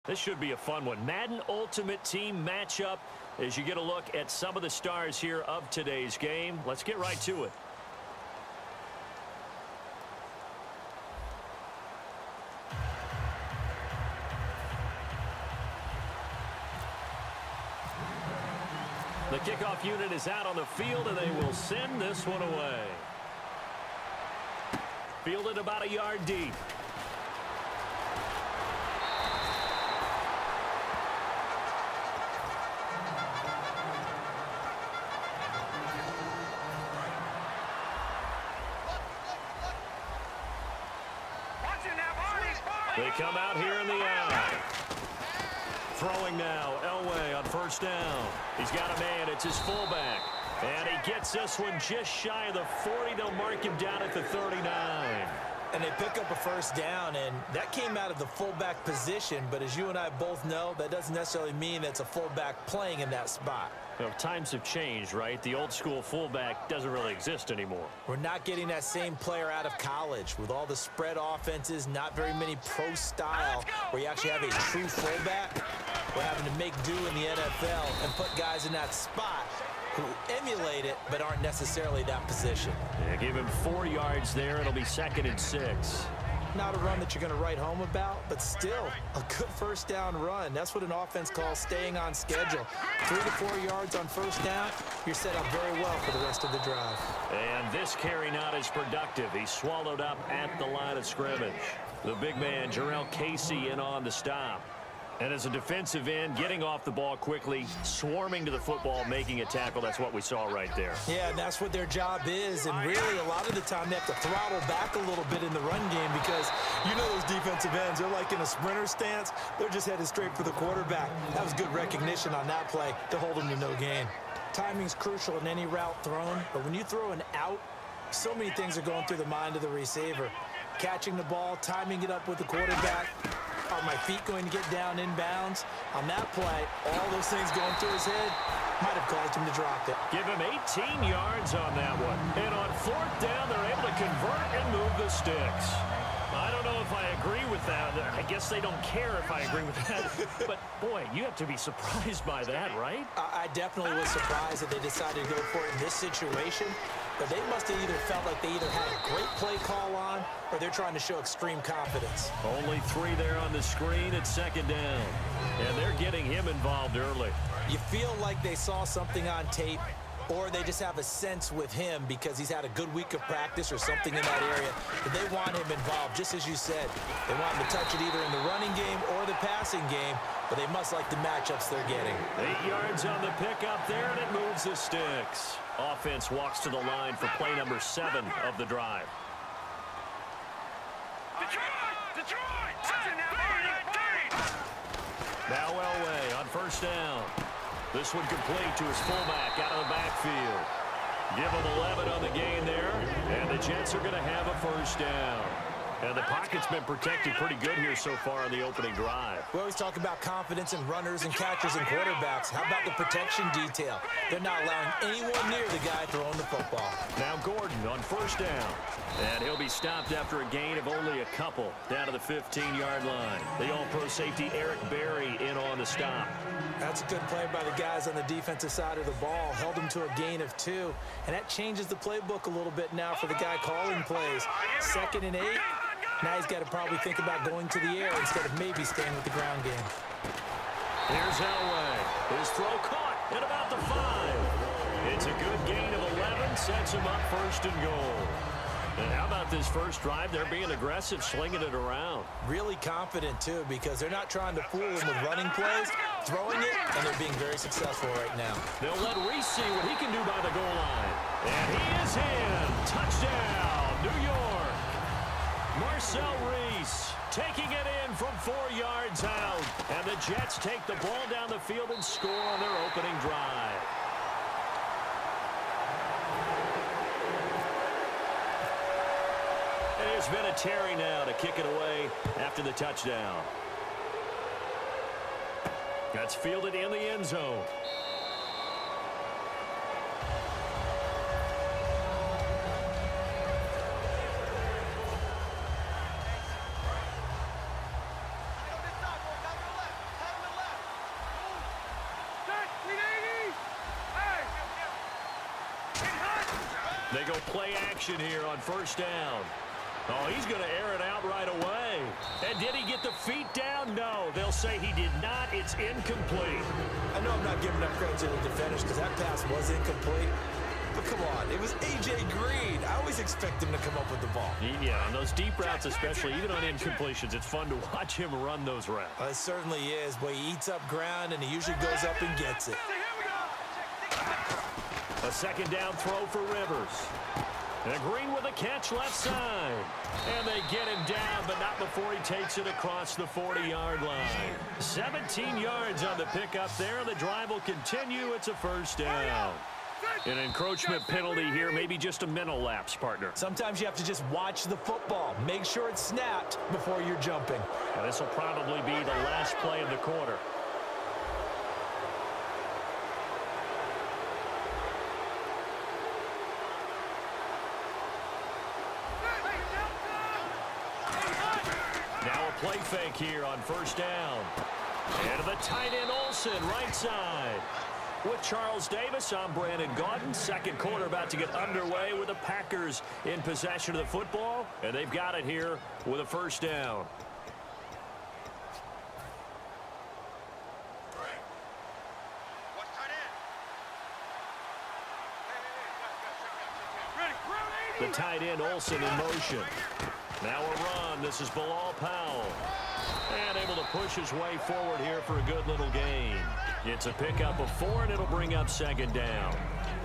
This should be a fun one. Madden Ultimate Team matchup as you get a look at some of the stars here of today's game. Let's get right to it. The kickoff unit is out on the field, and they will send this one away. Fielded about a yard deep. They come out here in the eye. Throwing now, Elway on first down. He's got a man, it's his fullback. And he gets this one just shy of the 40. They'll mark him down at the 39. And they pick up a first down, and that came out of the fullback position. But as you and I both know, that doesn't necessarily mean it's a fullback playing in that spot. You know, times have changed, right? The old school fullback doesn't really exist anymore. We're not getting that same player out of college. With all the spread offenses, not very many pro style where you actually have a true fullback. We're having to make do in the NFL and put guys in that spot who emulate it but aren't necessarily that position. Yeah, give him 4 yards there. It'll be 2nd and 6. Not a run that you're going to write home about, but still a good first down run. That's what an offense calls staying on schedule. 3 to 4 yards on first down, you're set up very well for the rest of the drive. And this carry not as productive. He's swallowed up at the line of scrimmage. The big man, Jarrell Casey, in on the stop. And as a defensive end, getting off the ball quickly, swarming to the football, making a tackle. That's what we saw right there. Yeah, and that's what their job is. And really, a lot of the time, they have to throttle back a little bit in the run game because you know those defensive ends, they're like in a sprinter stance. They're just headed straight for the quarterback. That was good recognition on that play to hold them to no gain. Timing's crucial in any route thrown, but when you throw an out, so many things are going through the mind of the receiver. Catching the ball, timing it up with the quarterback. Are my feet going to get down inbounds? On that play, all those things going through his head might have caused him to drop it. Give him 18 yards on that one. And on 4th down, they're able to convert and move the sticks. I don't know if I agree with that. I guess they don't care if I agree with that. But, boy, you have to be surprised by that, right? I definitely was surprised that they decided to go for it in this situation. But they must have either felt like they either had a great play call on or they're trying to show extreme confidence. Only 3 there on the screen at 2nd down. And they're getting him involved early. You feel like they saw something on tape or they just have a sense with him because he's had a good week of practice or something in that area that they want him involved, just as you said. They want him to touch it either in the running game or the passing game, but they must like the matchups they're getting. 8 yards on the pickup there, and it moves the sticks. Offense walks to the line for play number 7 of the drive. Now Elway on first down. This one complete to his fullback out of the backfield. Give him 11 on the gain there, and the Jets are going to have a first down. And the pocket's been protected pretty good here so far on the opening drive. We always talk about confidence in runners and catchers and quarterbacks. How about the protection detail? They're not allowing anyone near the guy throwing the football. Now Gordon on first down. And he'll be stopped after a gain of only a couple down to the 15-yard line. The all-pro safety Eric Berry in on the stop. That's a good play by the guys on the defensive side of the ball. Held him to a gain of 2. And that changes the playbook a little bit now for the guy calling plays. 2nd and 8. Now he's got to probably think about going to the air instead of maybe staying with the ground game. Here's Elway. His throw caught at about the 5. It's a good gain of 11. Sets him up 1st and goal. And how about this first drive? They're being aggressive, slinging it around. Really confident, too, because they're not trying to fool him with running plays, throwing it, and they're being very successful right now. They'll let Reese see what he can do by the goal line. And he is in. Touchdown, New York. Marcel Reese taking it in from 4 yards out. And the Jets take the ball down the field and score on their opening drive. It has been a Terry now to kick it away after the touchdown. That's fielded in the end zone. They go play action here on first down. Oh, he's going to air it out right away. And did he get the feet down? No, they'll say he did not. It's incomplete. I know I'm not giving up credit to the defenders because that pass was incomplete. But come on, it was A.J. Green. I always expect him to come up with the ball. Yeah, on those deep routes especially, even on incompletions, it's fun to watch him run those routes. It certainly is, but he eats up ground, and he usually goes up and gets it. A second down throw for Rivers. And Green with a catch left side. And they get him down, but not before he takes it across the 40-yard line. 17 yards on the pickup there. The drive will continue. It's a first down. An encroachment penalty here, maybe just a mental lapse, partner. Sometimes you have to just watch the football. Make sure it's snapped before you're jumping. And this will probably be the last play of the quarter. Now a play fake here on first down. And the tight end Olsen, right side. With Charles Davis, I'm Brandon Gaudin. Second quarter about to get underway with the Packers in possession of the football. And they've got it here with a first down. The tight end Olsen in motion. Now a run. This is Bilal Powell. And able to push his way forward here for a good little gain. It's a pickup of 4, and it'll bring up second down.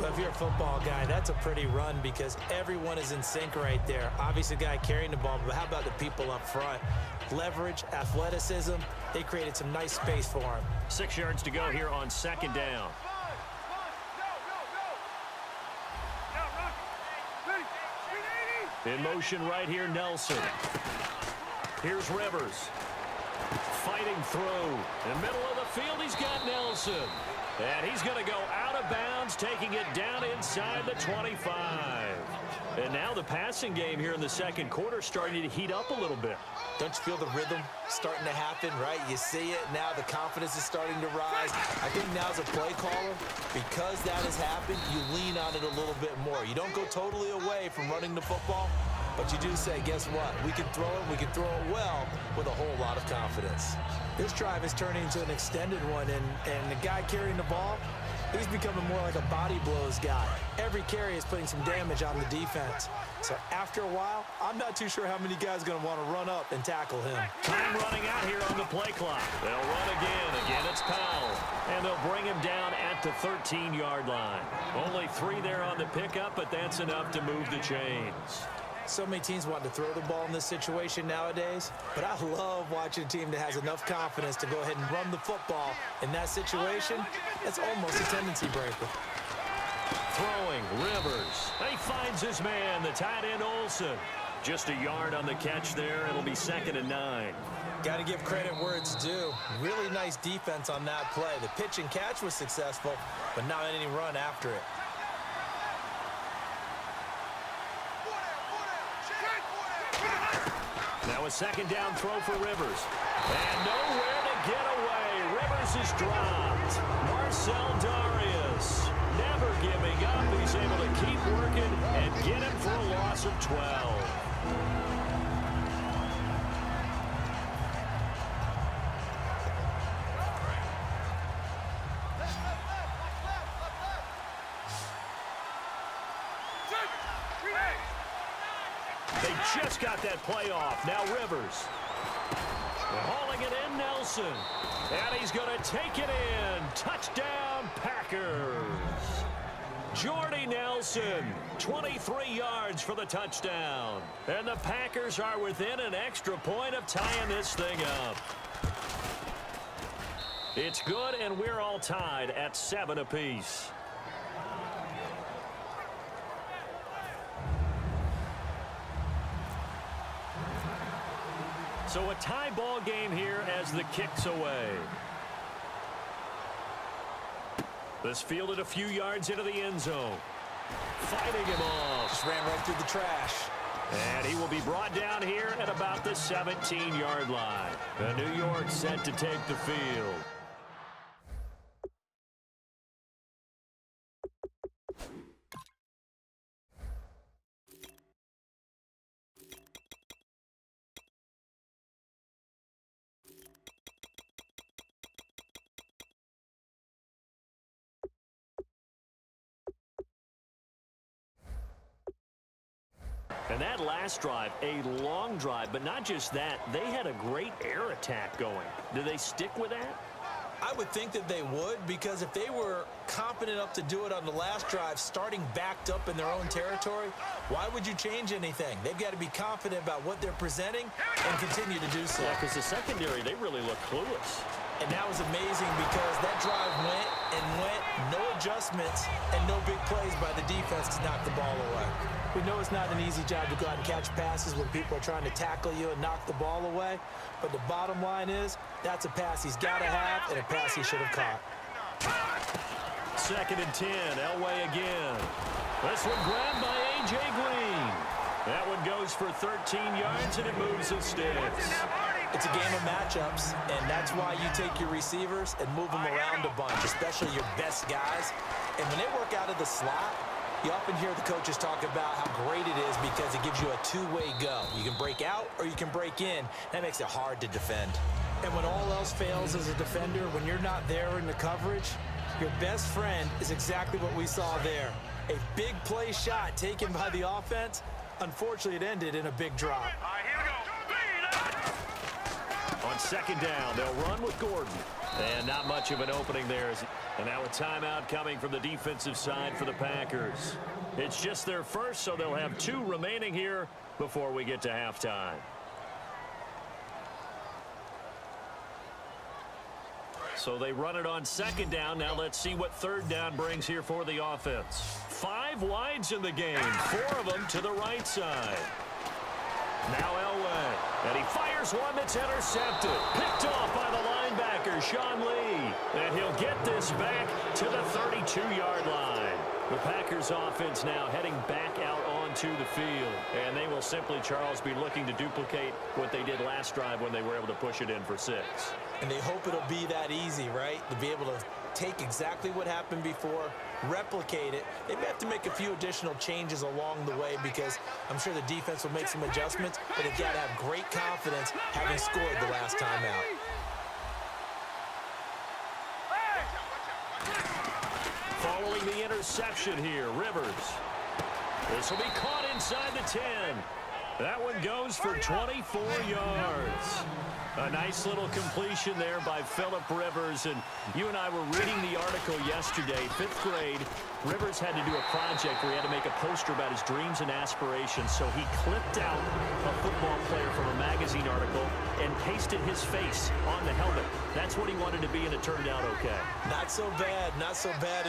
Well, if you're a football guy, that's a pretty run because everyone is in sync right there. Obviously, the guy carrying the ball, but how about the people up front? Leverage, athleticism, they created some nice space for him. 6 yards to go here on second down. In motion right here, Nelson. Here's Rivers. Fighting through. In the middle of the field, he's got Nelson. And he's going to go out of bounds, taking it down inside the 25. And now the passing game here in the second quarter starting to heat up a little bit. Don't you feel the rhythm starting to happen, right? You see it now. The confidence is starting to rise. I think now as a play caller, because that has happened, you lean on it a little bit more. You don't go totally away from running the football, but you do say, guess what? We can throw it. We can throw it well with a whole lot of confidence. This drive is turning into an extended one, and the guy carrying the ball, he's becoming more like a body blows guy. Every carry is putting some damage on the defense. So after a while, I'm not too sure how many guys are going to want to run up and tackle him. Time running out here on the play clock. They'll run again. Again, it's Powell. And they'll bring him down at the 13-yard line. Only 3 there on the pickup, but that's enough to move the chains. So many teams want to throw the ball in this situation nowadays, but I love watching a team that has enough confidence to go ahead and run the football. In that situation, it's almost a tendency breaker. Throwing, Rivers. He finds his man, the tight end Olsen. Just a yard on the catch there. It'll be 2nd and 9. Got to give credit where it's due. Really nice defense on that play. The pitch and catch was successful, but not any run after it. Now a second down throw for Rivers. And nowhere to get away. Rivers is dropped. Marcel Darius never giving up. He's able to keep working and get him for a loss of 12. They just got that play off. Now Rivers. Hauling it in, Nelson. And he's going to take it in. Touchdown, Packers. Jordy Nelson, 23 yards for the touchdown. And the Packers are within an extra point of tying this thing up. It's good, and we're all tied at 7 apiece. So a tie ball game here as the kick's away. This fielded a few yards into the end zone. Fighting him off. Just ran right through the trash. And he will be brought down here at about the 17-yard line. The New York set to take the field. And that last drive, a long drive, but not just that, they had a great air attack going. Do they stick with that? I would think that they would, because if they were confident enough to do it on the last drive, starting backed up in their own territory, why would you change anything? They've got to be confident about what they're presenting and continue to do so. Yeah, because the secondary, they really look clueless. And that was amazing because that drive went and went, no adjustments, and no big plays by the defense to knock the ball away. We know it's not an easy job to go out and catch passes when people are trying to tackle you and knock the ball away, but the bottom line is that's a pass he's got to have and a pass he should have caught. 2nd and 10, Elway again. This one grabbed by A.J. Green. That one goes for 13 yards, and it moves the sticks. It's a game of matchups, and that's why you take your receivers and move them around a bunch, especially your best guys. And when they work out of the slot, you often hear the coaches talk about how great it is because it gives you a two-way go. You can break out or you can break in. That makes it hard to defend. And when all else fails as a defender, when you're not there in the coverage, your best friend is exactly what we saw there. A big play shot taken by the offense. Unfortunately, it ended in a big drop. On 2nd down, they'll run with Gordon. And not much of an opening there. And now a timeout coming from the defensive side for the Packers. It's just their first, so they'll have 2 remaining here before we get to halftime. So they run it on 2nd down. Now let's see what 3rd down brings here for the offense. 5 wides in the game, 4 of them to the right side. Now Elway, and he fires one that's intercepted. Picked off by the linebacker, Sean Lee. And he'll get this back to the 32-yard line. The Packers offense now heading back out onto the field. And they will simply, Charles, be looking to duplicate what they did last drive when they were able to push it in for 6. And they hope it'll be that easy, right? To be able to take exactly what happened before, replicate it. They may have to make a few additional changes along the way because I'm sure the defense will make some adjustments, but they've got to have great confidence having scored the last time out. Following the interception here, Rivers. This will be caught inside the 10. That one goes for 24 yards. A nice little completion there by Phillip Rivers. And you and I were reading the article yesterday, 5th grade. Rivers had to do a project where he had to make a poster about his dreams and aspirations. So he clipped out a football player from a magazine article and pasted his face on the helmet. That's what he wanted to be, and it turned out okay. Not so bad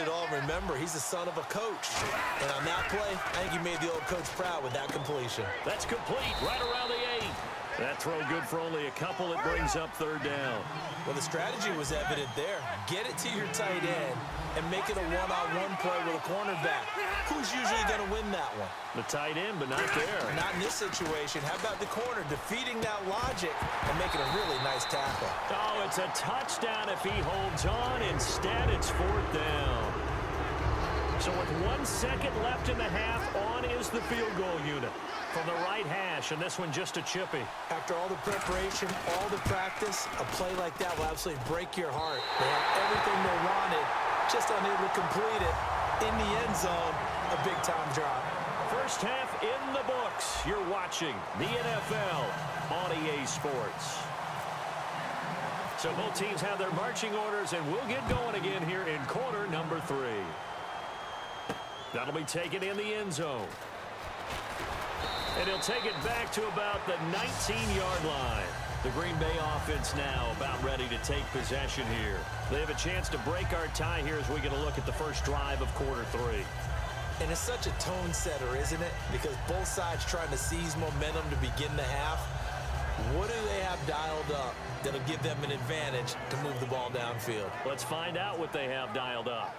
at all. Remember, he's the son of a coach. And on that play, I think he made the old coach proud with that completion. That's complete right around the 8. That throw good for only a couple. It brings up 3rd down. Well, the strategy was evident there. Get it to your tight end and make it a one-on-one play with a cornerback. Who's usually going to win that one? The tight end, but not there. Not in this situation. How about the corner defeating that logic and making a really nice tackle? Oh, it's a touchdown if he holds on. Instead, it's 4th down. So with 1 second left in the half, on is the field goal unit from the right hash, and this one just a chippy. After all the preparation, all the practice, a play like that will absolutely break your heart. They had everything they wanted, just unable to complete it. In the end zone, a big-time drop. First half in the books. You're watching the NFL on EA Sports. So both teams have their marching orders, and we'll get going again here in quarter number 3. That'll be taken in the end zone. And he'll take it back to about the 19-yard line. The Green Bay offense now about ready to take possession here. They have a chance to break our tie here as we get a look at the first drive of quarter 3. And it's such a tone setter, isn't it? Because both sides trying to seize momentum to begin the half. What do they have dialed up that'll give them an advantage to move the ball downfield? Let's find out what they have dialed up.